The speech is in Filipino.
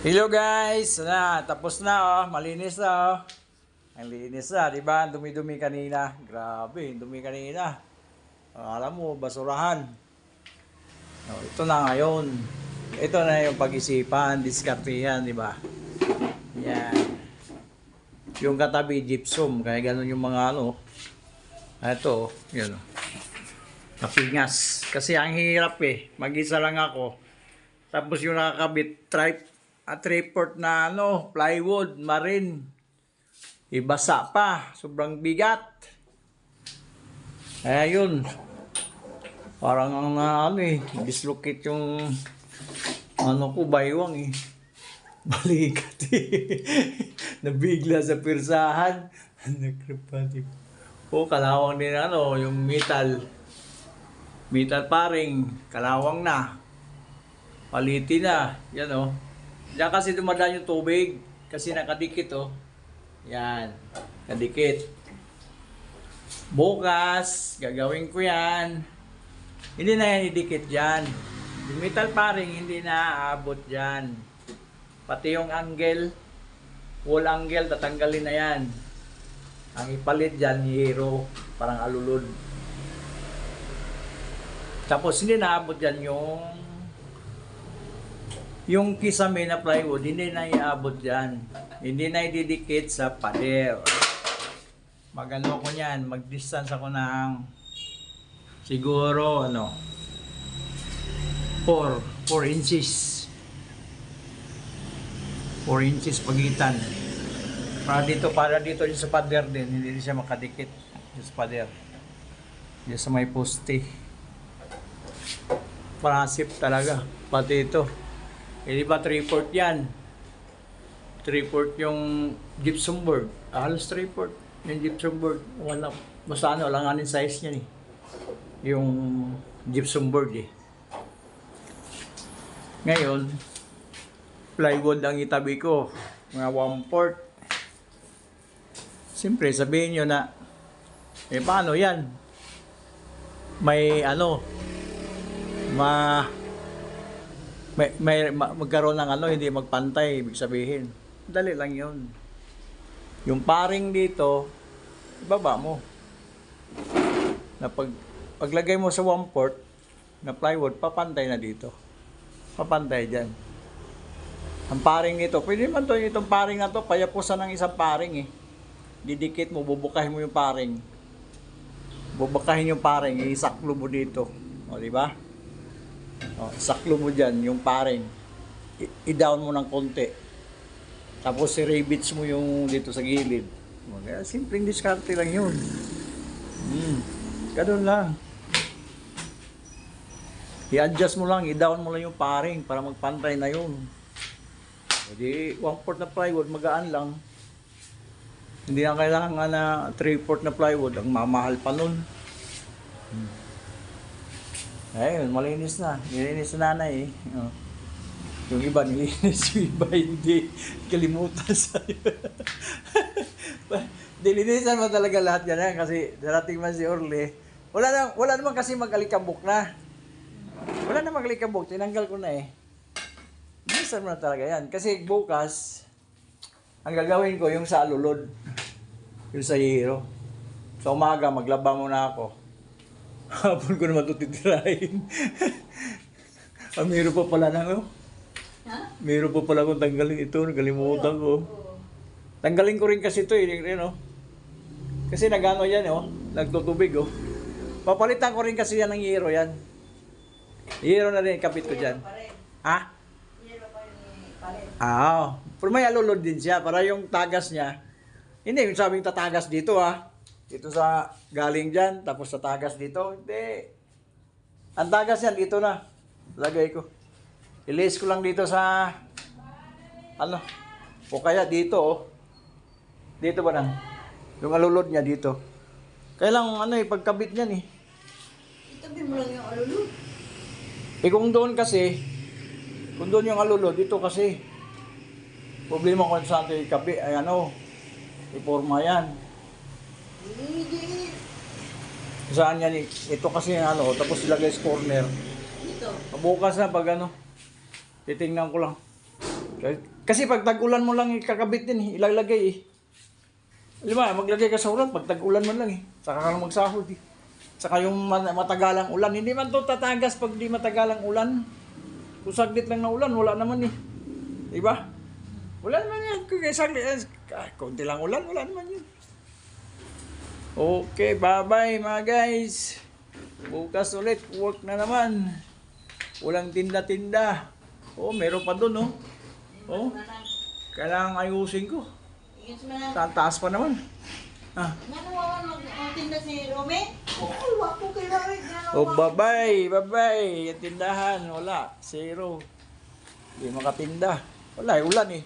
Hello guys! Tapos na oh. Malinis na oh. Ang linis na, di ba? Dumi-dumi kanina. Grabe, dumi kanina. Alam mo, basurahan. Oh, ito na ngayon. Ito na yung pag-isipan, diskartehan, di ba? Yan. Yung katabi, gypsum. Kaya ganun yung mga ano. Ito, yun. Kapingas. Kasi ang hirap eh. Mag-isa lang ako. Tapos yung nakakabit, tripod na ano, plywood, marine. Ibasa pa, sobrang bigat. Ayun. Parang ang ano eh, dislocate yung ano ko, baywang eh. Balikat eh. Nabigla sa pirsahan. Nagkripati. O, kalawang din ano, yung metal. Metal paring, kalawang na. Palitin na. Yan o. Diyan kasi dumadaan yung tubig. Kasi nakadikit o. Yan. Kadikit. Bukas, gagawin ko yan. Hindi na yan idikit dyan. Yung metal paring, hindi na aabot dyan. Pati yung angle, wall angle, tatanggalin na yan. Ang ipalit dyan, hero. Parang alulod. Tapos hindi na aabot dyan yung kisame na plywood, hindi na iabot dyan. Hindi na ididikit sa pader. Magano ko yan, mag-distance ako ng siguro, 4 inches. 4 inches pagitan. Para dito yung sa pader din, hindi siya makadikit yung sa pader. Yung sa may poste. Parasip talaga, pati ito. Eh, di ba 3/4 yan? 3/4 yung gypsum board. Halos 3/4 yung gypsum board. Wala, basta ano, alanganin size niya eh. Yung gypsum board eh. Ngayon, plywood ang itabi ko. Mga 1/4. Siyempre, sabihin nyo na, eh paano yan? May ano, magkaroon ng ano, hindi magpantay, ibig sabihin. Dali lang yun. Yung paring dito, ibaba mo. Na paglagay mo sa 1/4 na plywood, papantay na dito. Papantay dyan. Ang paring nito, pwede man to, itong paring na to, payapusan ng isang paring eh. Didikit mo, bubukahin mo yung paring. Bubukahin yung paring, isaklo mo dito. O, di ba? O, saklo mo dyan yung paring. I-down mo ng konti. Tapos i-rivets mo yung dito sa gilid. Kaya simpleng diskarte lang yun. Ganun lang. I-adjust mo lang, i-down mo lang yung paring para magpantay na yun. Hindi 1/4 na plywood, magaan lang. Hindi na kailangan na 3/4 na plywood, ang mamahal pa nun. Ayun, malinis na. Nilinis na nanay eh. Oh. Yung iba nilinis, yung iba hindi. Kalimutan sa'yo. Dilinisan mo talaga lahat yan kasi darating man si Orly. Wala naman kasi mag-alikabok na. Wala na mag-alikabok, tinanggal ko na eh. Nilisan mo na talaga yan. Kasi bukas, ang gagawin ko yung sa alulod. Yung sa hero. Sa umaga, maglaba muna ako. Hapon ko naman ito titirahin. Meron pa pala na, oh. Ha? Meron pa pala kung tanggalin ito. Nagalimutan ko. Tanggalin ko rin kasi ito, kasi nagano yan, oh. Nagtutubig, oh. Papalitan ko rin kasi yan ng hero yan. Hero na rin kapit ko dyan. Ha? Hero pa yung palit. Ah, pero may alulod din siya. Para yung tagas niya. Hindi, yung sabing tatagas dito, ah. Dito sa galing dyan, tapos sa tagas dito. Hindi. Ang tagas yan, dito na. Lagay ko. Ilis ko lang dito sa, o kaya dito, oh. Dito ba na? Yung alulod niya dito. Kaya lang, pagkabit niyan, eh. Itabi mo lang yung alulod. Eh, kung doon yung alulod, dito kasi. Problema ko sa atin, ikabi, ay iporma yan. Hindi. Saan yan eh? Ito kasi tapos ilagay sa corner. Dito. Bukas na pag titingnan ko lang. Kasi pag tag-ulan mo lang ikakabit din, ilalagay eh. Lima, maglagay ka sa ulan, pag tag-ulan man lang eh. Saka ka lang magsahod eh. Saka yung matagalang ulan, hindi man to tatagas pag di matagalang ulan. Kung saglit lang na ulan, wala naman eh. Diba? Wala naman yan. Kung saglit, konti lang ulan, wala naman yun. Okay, bye-bye mga guys. Bukas ulit, work na naman. Walang tinda-tinda. Oh, meron pa dun, oh. Oh, kailangan ayusin ko. Taas pa naman. Ah. Nanuwawan magtinda si Rome? Oo, wapo kay Rome. Oh, bye-bye. Bye-bye. Yung tindahan, wala. Zero. Hindi makatinda. Wala, ulan eh.